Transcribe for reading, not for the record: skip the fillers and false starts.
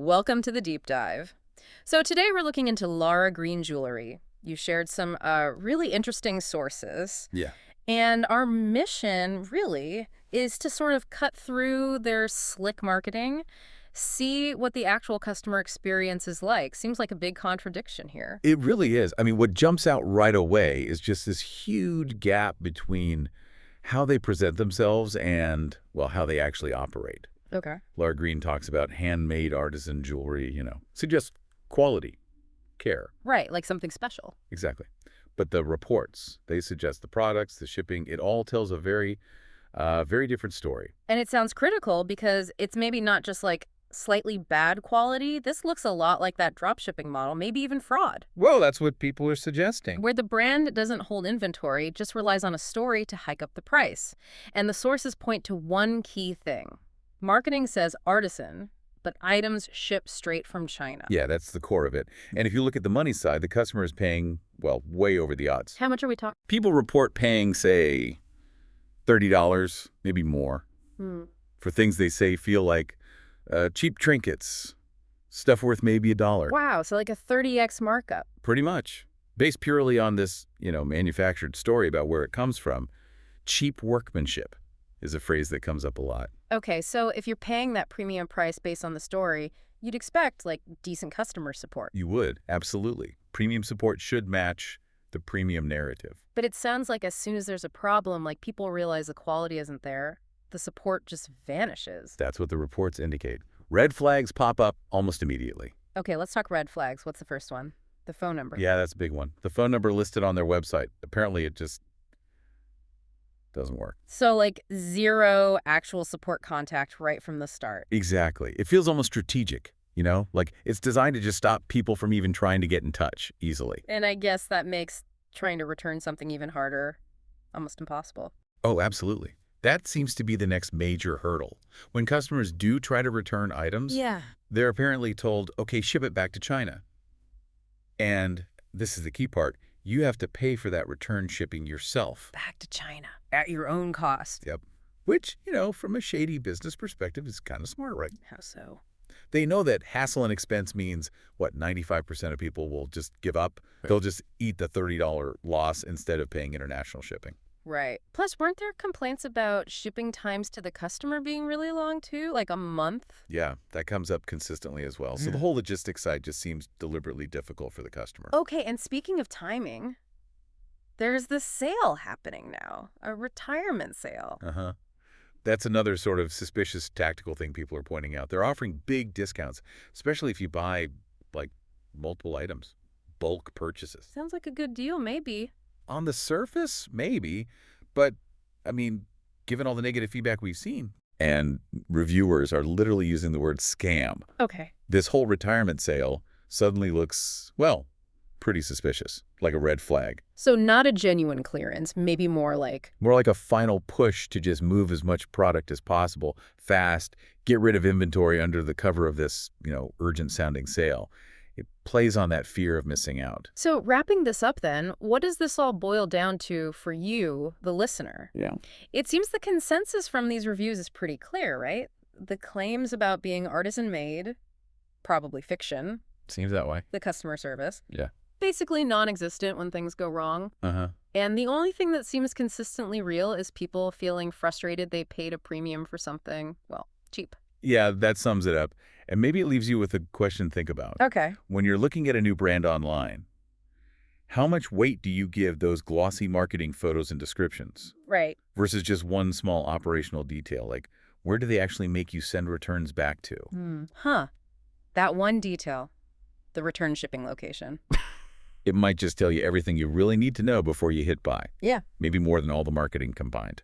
Welcome to the deep dive. So today we're looking into Lara Green Jewelry. You shared some really interesting sources, Yeah. and our mission really is to sort of cut through their slick marketing, see what the actual customer experience is like. Seems like a big contradiction here. It really is. I mean, what jumps out right away is just this huge gap between how they present themselves and, well, how they actually operate. Okay. Lara Green talks about handmade artisan jewelry, suggests quality, care. Right, like something special. Exactly. But the reports, they suggest the products, the shipping, it all tells a very different story. And it sounds critical because it's maybe not just like slightly bad quality. This looks a lot like that dropshipping model, maybe even fraud, Well, that's what people are suggesting. where the brand doesn't hold inventory, just relies on a story to hike up the price. And the sources point to one key thing. Marketing says artisan, but items ship straight from China. Yeah, that's the core of it. And if you look at the money side, the customer is paying, well, way over the odds. How much are we talking? People report paying, say, $30, maybe more, for things they say feel like cheap trinkets, stuff worth maybe $1. Wow, so like a 30x markup. Pretty much. Based purely on this, manufactured story about where it comes from. Cheap workmanship is a phrase that comes up a lot. Okay, so if you're paying that premium price based on the story, you'd expect like decent customer support. You would, absolutely. Premium support should match the premium narrative. But it sounds like as soon as there's a problem, like people realize the quality isn't there, the support just vanishes. That's what the reports indicate. Red flags pop up almost immediately. Okay, let's talk red flags. What's the first one? The phone number. Yeah, that's a big one. The phone number listed on their website, apparently it just doesn't work. So like zero actual support contact right from the start. Exactly. It feels almost strategic, like it's designed to just stop people from even trying to get in touch easily. And I guess that makes trying to return something even harder, almost impossible. Oh, absolutely. That seems to be the next major hurdle. When customers do try to return items, Yeah. they're apparently told, okay, ship it back to China. And this is the key part. You have to pay for that return shipping yourself. Back to China at your own cost. Yep. Which, from a shady business perspective is kind of smart, right? How so? They know that hassle and expense means, 95% of people will just give up. They'll just eat the $30 loss instead of paying international shipping. Right. Plus, weren't there complaints about shipping times to the customer being really long too? Like a month? Yeah, that comes up consistently as well. So Yeah. the whole logistics side just seems deliberately difficult for the customer. Okay, and speaking of timing, there's this sale happening now, a retirement sale. Uh-huh. That's another sort of suspicious tactical thing people are pointing out. They're offering big discounts, especially if you buy, like, multiple items, bulk purchases. Sounds like a good deal, maybe. On the surface, maybe, but, I mean, given all the negative feedback we've seen, and reviewers are literally using the word scam, Okay. this whole retirement sale suddenly looks, well, pretty suspicious, like a red flag. So not a genuine clearance, maybe more like, More like a final push to just move as much product as possible, fast, get rid of inventory under the cover of this, urgent-sounding sale. It plays on that fear of missing out. so wrapping this up then, what does this all boil down to for you, the listener? Yeah. It seems the consensus from these reviews is pretty clear, right? The claims about being artisan-made, probably fiction, Seems that way. the customer service, Yeah. basically non-existent when things go wrong. Uh-huh. And the only thing that seems consistently real is people feeling frustrated they paid a premium for something, well, cheap. Yeah, that sums it up. And maybe it leaves you with a question to think about. Okay. When you're looking at a new brand online, how much weight do you give those glossy marketing photos and descriptions Right. versus just one small operational detail? Like, where do they actually make you send returns back to? Huh. That one detail, the return shipping location. It might just tell you everything you really need to know before you hit buy. Yeah. Maybe more than all the marketing combined.